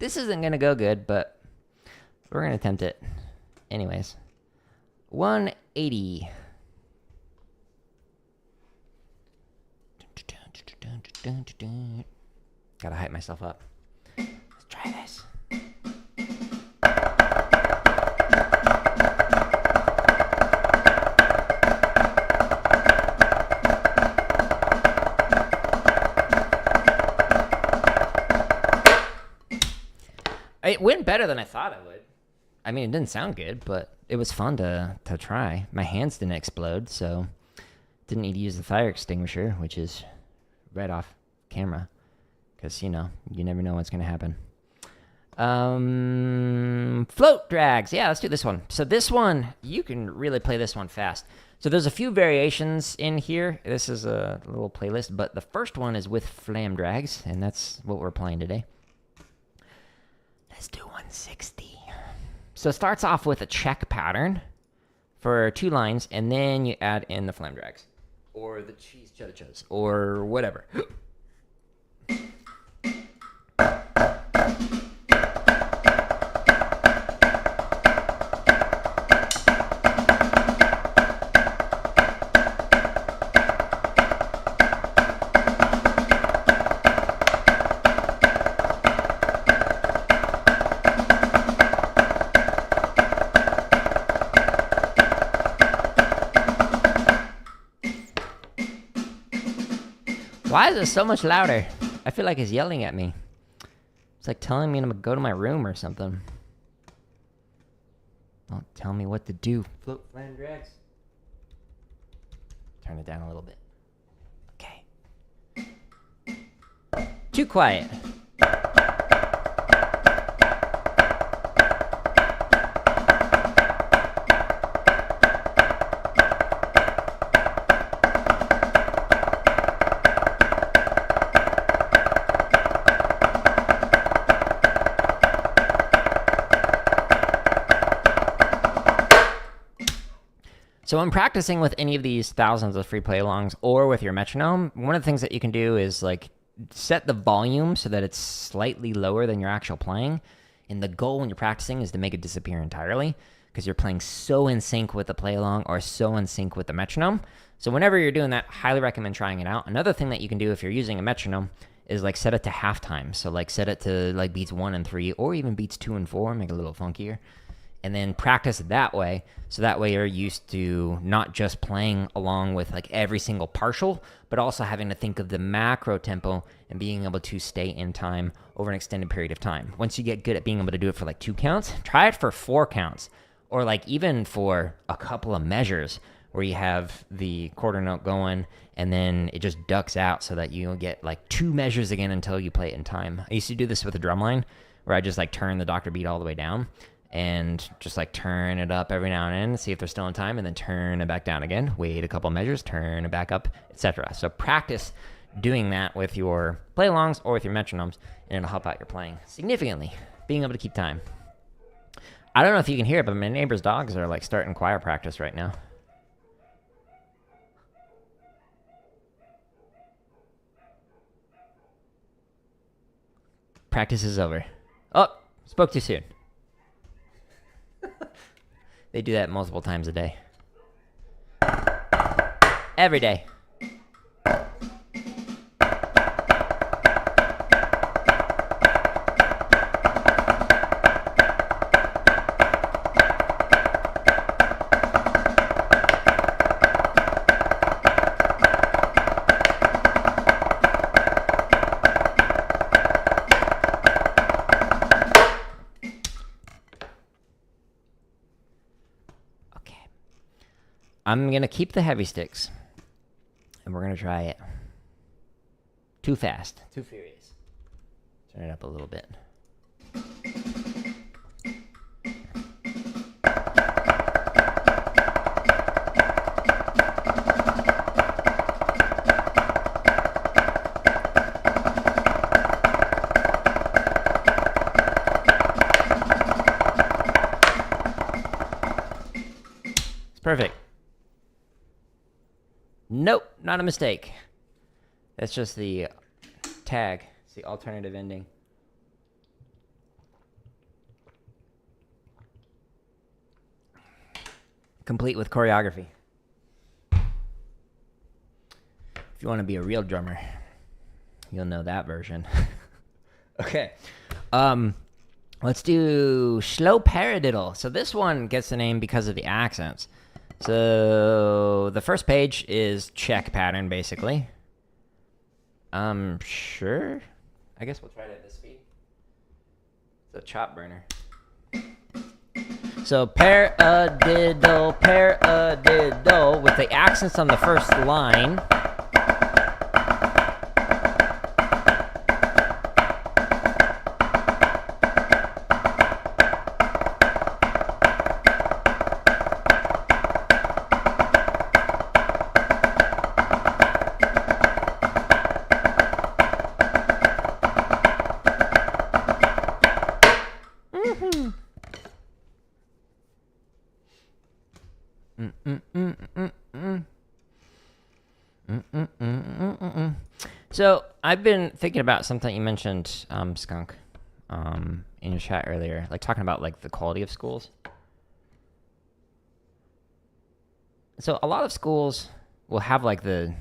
This isn't gonna go good, but we're gonna attempt it anyways. 180. Gotta hype myself up. Let's try this. It went better than I thought it would. I mean, it didn't sound good, but it was fun to try. My hands didn't explode, so didn't need to use the fire extinguisher, which is right off camera, because, you know, you never know what's going to happen. Float drags. Yeah, let's do this one. So this one, you can really play this one fast. So there's a few variations in here. This is a little playlist, but the first one is with Flam drags, and that's what we're playing today. Let's do 160. So it starts off with a check pattern for 2 lines, and then you add in the Flam drags, or the cheese cha-chas, or whatever. Why is it so much louder? I feel like it's yelling at me. It's like telling me to go to my room or something. Don't tell me what to do. Float Flam drags. Turn it down a little bit. Okay. Too quiet. So when practicing with any of these thousands of free play-alongs or with your metronome, one of the things that you can do is like set the volume so that it's slightly lower than your actual playing. And the goal when you're practicing is to make it disappear entirely, because you're playing so in sync with the play-along or so in sync with the metronome. So whenever you're doing that, highly recommend trying it out. Another thing that you can do if you're using a metronome is like set it to halftime. So like set it to like beats 1 and 3, or even beats 2 and 4, make it a little funkier. And then practice that way, so that way you're used to not just playing along with like every single partial, but also having to think of the macro tempo and being able to stay in time over an extended period of time. Once you get good at being able to do it for like 2 counts, try it for 4 counts, or like even for a couple of measures where you have the quarter note going and then it just ducks out so that you get like 2 measures again until you play it in time. I used to do this with a drumline where I just like turn the doctor beat all the way down and just like turn it up every now and then, see if they're still in time, and then turn it back down again, wait a couple measures, turn it back up, etc. So practice doing that with your play-alongs or with your metronomes, and it'll help out your playing significantly, being able to keep time. I don't know if you can hear it, but my neighbor's dogs are like starting choir practice right now. Practice is over. Oh, spoke too soon. They do that multiple times a day. Every day. I'm going to keep the heavy sticks, and we're going to try it. Too fast. Too furious. Turn it up a little bit. It's perfect. Nope, not a mistake. That's just the tag. It's the alternative ending. Complete with choreography. If you want to be a real drummer, you'll know that version. Okay. Let's do slow paradiddle. So this one gets the name because of the accents. So the first page is check pattern, basically. Sure. I guess we'll try it at this speed. It's a chop burner. So paradiddle, paradiddle, with the accents on the first line. So I've been thinking about something you mentioned, Skunk, in your chat earlier, like talking about like the quality of schools. So a lot of schools will have like the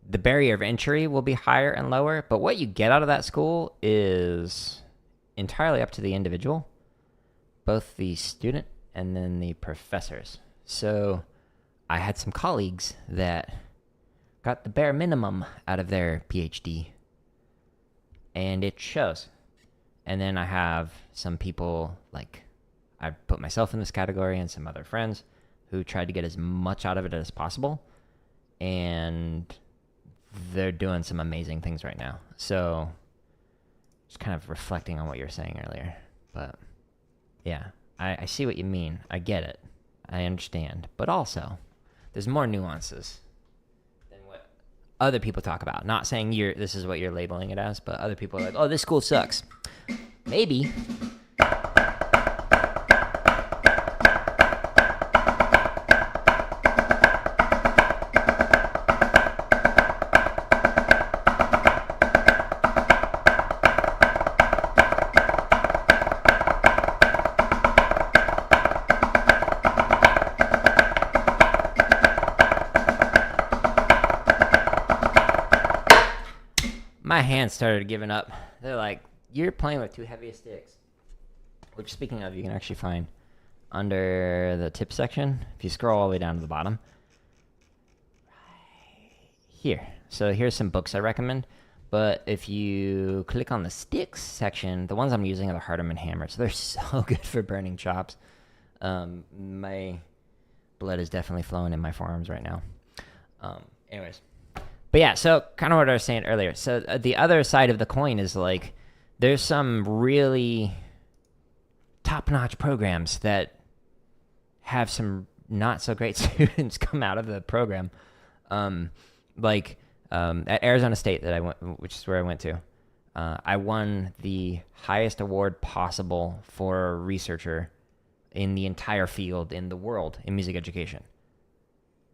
barrier of entry will be higher and lower, but what you get out of that school is entirely up to the individual, both the student and then the professors. So I had some colleagues that got the bare minimum out of their PhD, and it shows. And then I have some people, like I put myself in this category and some other friends who tried to get as much out of it as possible, and they're doing some amazing things right now. So just kind of reflecting on what you were saying earlier. But yeah, I see what you mean. I get it. I understand. But also, there's more nuances than what other people talk about. Not saying this is what you're labeling it as, but other people are like, oh, this school sucks. Maybe. My hands started giving up. They're like, you're playing with too heavy sticks. Which, speaking of, you can actually find under the tip section, if you scroll all the way down to the bottom. Right here. So here's some books I recommend. But if you click on the sticks section, the ones I'm using are the Hardeman hammers. They're so good for burning chops. My blood is definitely flowing in my forearms right now. Anyways. But yeah, so kind of what I was saying earlier. So the other side of the coin is like, there's some really top-notch programs that have some not so great students come out of the program. At Arizona State that I went, which is where I went to, I won the highest award possible for a researcher in the entire field in the world in music education.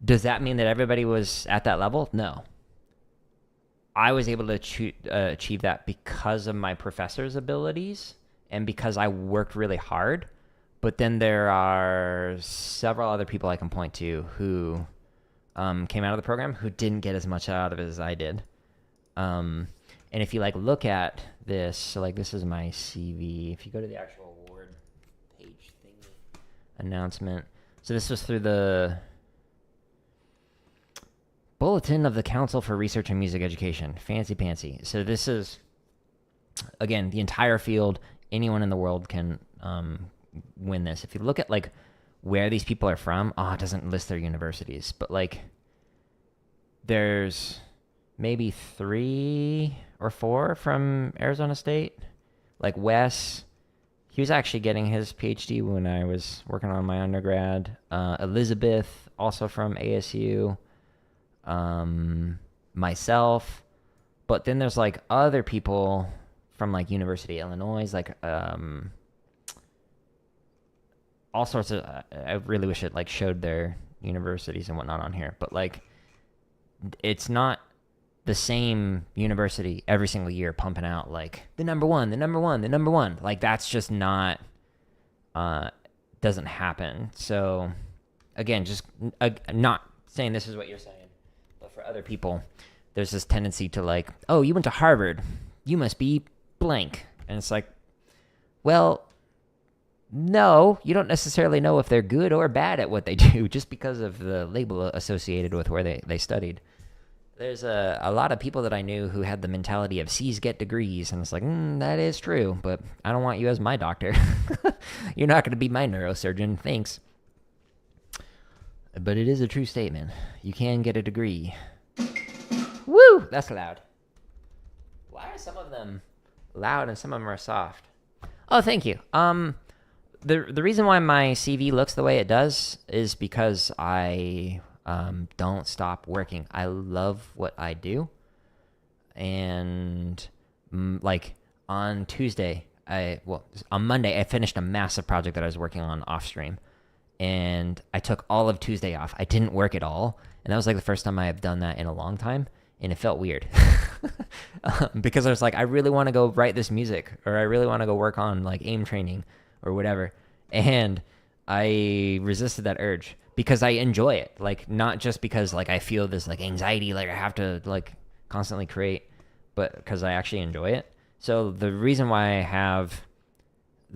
Does that mean that everybody was at that level? No. I was able to achieve that because of my professor's abilities and because I worked really hard. But then there are several other people I can point to who came out of the program who didn't get as much out of it as I did. And if you like look at this, so like this is my CV. If you go to the actual award page thingy announcement, so this was through the Bulletin of the Council for Research in Music Education. Fancy pantsy. So this is, again, the entire field. Anyone in the world can win this. If you look at like where these people are from, it doesn't list their universities, but like there's maybe 3 or 4 from Arizona State. Like Wes, he was actually getting his PhD when I was working on my undergrad. Elizabeth, also from ASU. Myself, but then there's like other people from like University of Illinois, like all sorts of. I really wish it like showed their universities and whatnot on here, but like it's not the same university every single year pumping out like the number one. Like that's just not doesn't happen. So again, just not saying this is what you're saying. For other people, there's this tendency to like, oh, you went to Harvard, you must be blank. And it's like, well, no, you don't necessarily know if they're good or bad at what they do just because of the label associated with where they studied. There's a lot of people that I knew who had the mentality of C's get degrees, and it's like, that is true, but I don't want you as my doctor. You're not going to be my neurosurgeon, thanks. But it is a true statement. You can get a degree. Woo! That's loud. Why are some of them loud and some of them are soft? Oh, thank you. The reason why my CV looks the way it does is because I don't stop working. I love what I do. And like on Monday, I finished a massive project that I was working on off stream. And I took all of Tuesday off. I didn't work at all. And that was like the first time I have done that in a long time. And it felt weird. Because I was like, I really want to go write this music. Or I really want to go work on like aim training or whatever. And I resisted that urge because I enjoy it. Like not just because like I feel this like anxiety, like I have to like constantly create, but because I actually enjoy it. So the reason why I have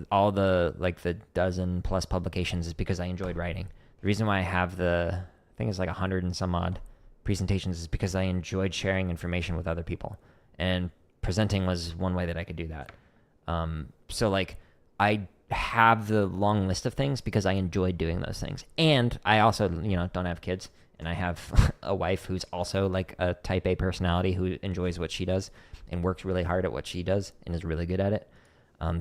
all the like the dozen plus publications is because I enjoyed writing. The reason why I have I think it's like 100 and some odd presentations is because I enjoyed sharing information with other people, and presenting was one way that I could do that. So like I have the long list of things because I enjoyed doing those things. And I also, don't have kids, and I have a wife who's also like a type A personality who enjoys what she does and works really hard at what she does and is really good at it.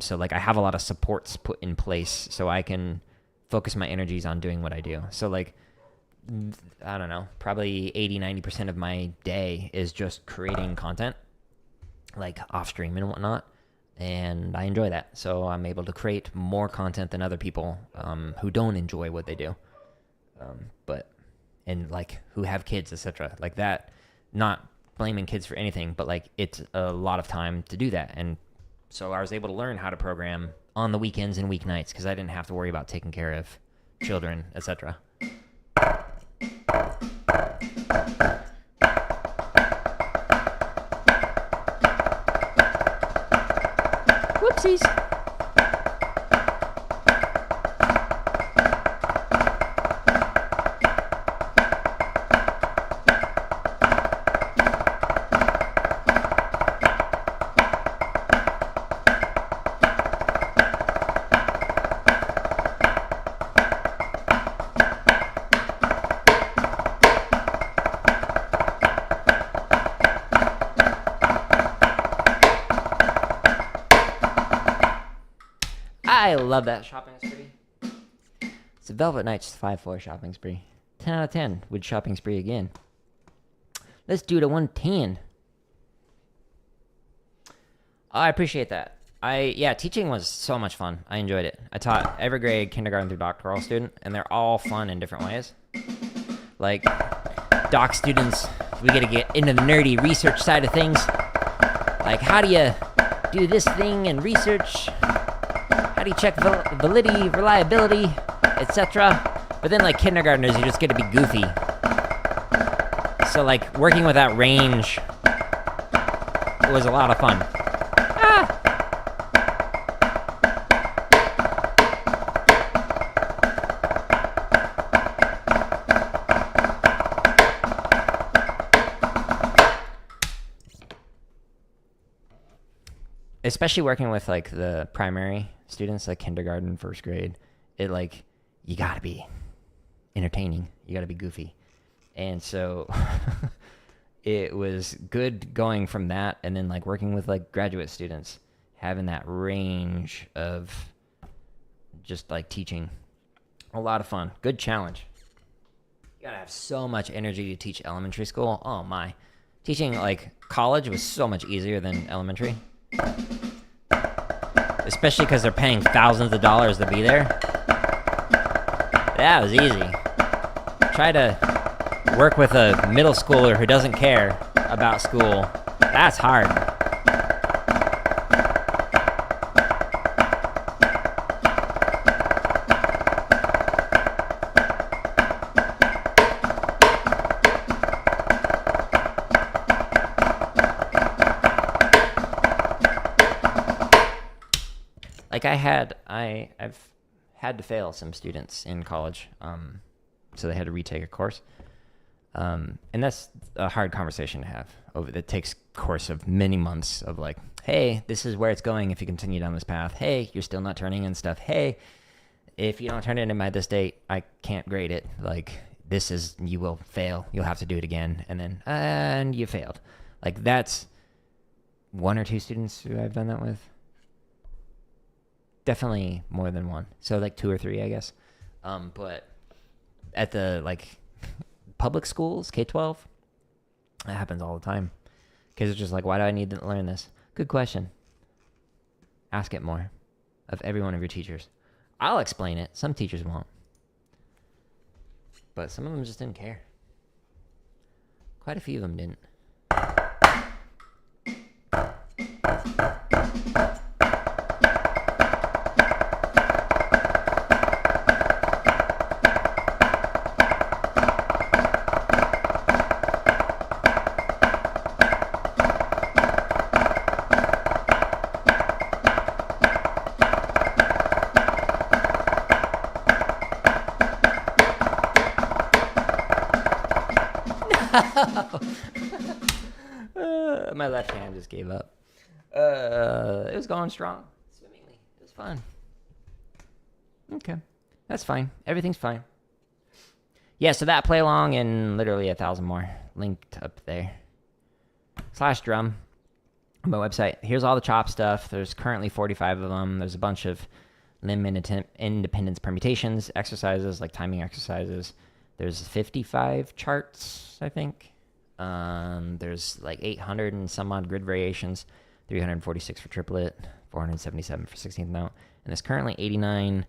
So like I have a lot of supports put in place so I can focus my energies on doing what I do. So like, I don't know, probably 80-90% of my day is just creating content, like off stream and whatnot. And I enjoy that. So I'm able to create more content than other people who don't enjoy what they do. And like who have kids, etc. Like that, not blaming kids for anything, but like it's a lot of time to do that. And so I was able to learn how to program on the weekends and weeknights because I didn't have to worry about taking care of children, etc. Whoopsies. I love that shopping spree. It's a Velvet Nights 5-4 shopping spree. 10 out of 10 would shopping spree again. Let's do it at 110. I appreciate that. Teaching was so much fun. I enjoyed it. I taught every grade, kindergarten through doctoral student, and they're all fun in different ways. Like, doc students We gotta get into the nerdy research side of things. Like, how do you do this thing in research? How do you check validity, reliability, etc.? But then, like, kindergartners, you just get to be goofy. So, like, working with that range was a lot of fun. Especially working with, like, the primary students, like kindergarten, first grade, it, like, you gotta be entertaining. You gotta be goofy. And so it was good going from that, and then, like, working with, like, graduate students, having that range of just, like, teaching. A lot of fun. Good challenge. You gotta have so much energy to teach elementary school. Oh, my. Teaching, like, college was so much easier than elementary. Especially because they're paying thousands of dollars to be there. That was easy. Try to work with a middle schooler who doesn't care about school. That's hard. Like, I've had to fail some students in college, so they had to retake a course, and that's a hard conversation to have. That takes a course of many months of, like, hey, this is where it's going if you continue down this path. Hey, you're still not turning in stuff. Hey, if you don't turn it in by this date, I can't grade it. Like, you will fail. You'll have to do it again, and you failed. Like, that's one or two students who I've done that with. Definitely more than one. So, like, 2 or 3, I guess. But at the, like, public schools, K-12, that happens all the time. Kids are just like, why do I need to learn this? Good question. Ask it more of every one of your teachers. I'll explain it. Some teachers won't. But some of them just didn't care. Quite a few of them didn't. My left hand just gave up. It was going strong, swimmingly. It was fun. Okay, that's fine. Everything's fine. Yeah, so that play along and literally 1,000 more linked up there. /drum. My website. Here's all the chop stuff. There's currently 45 of them. There's a bunch of limb independence permutations, exercises, like timing exercises. There's 55 charts, I think. There's like 800 and some odd grid variations, 346 for triplet, 477 for 16th note, and there's currently 89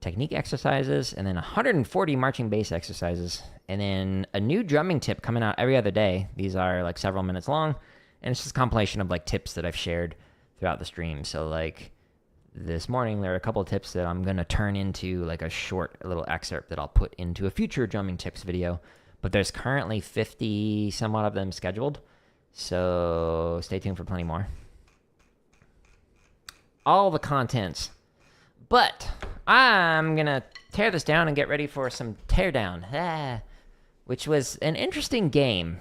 technique exercises, and then 140 marching bass exercises, and then a new drumming tip coming out every other day. These are like several minutes long, and it's just a compilation of like tips that I've shared throughout the stream. So like this morning, there are a couple of tips that I'm going to turn into like a short little excerpt that I'll put into a future drumming tips video. But there's currently 50 somewhat of them scheduled. So stay tuned for plenty more. All the contents. But I'm going to tear this down and get ready for some teardown. Which was an interesting game.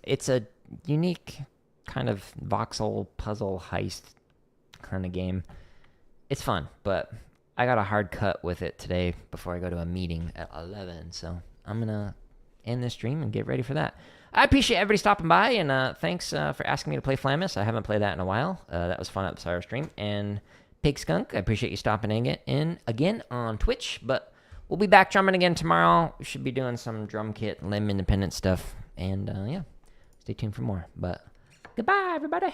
It's a unique kind of voxel puzzle heist kind of game. It's fun, but I got a hard cut with it today before I go to a meeting at 11. So I'm going to end this stream and get ready for that. I appreciate everybody stopping by, and thanks for asking me to play Flammus. I haven't played that in a while. That was fun at the Cyrus stream. And Pig Skunk, I appreciate you stopping in again on Twitch, but we'll be back drumming again tomorrow. We should be doing some drum kit, limb independent stuff, and yeah, stay tuned for more. But goodbye, everybody.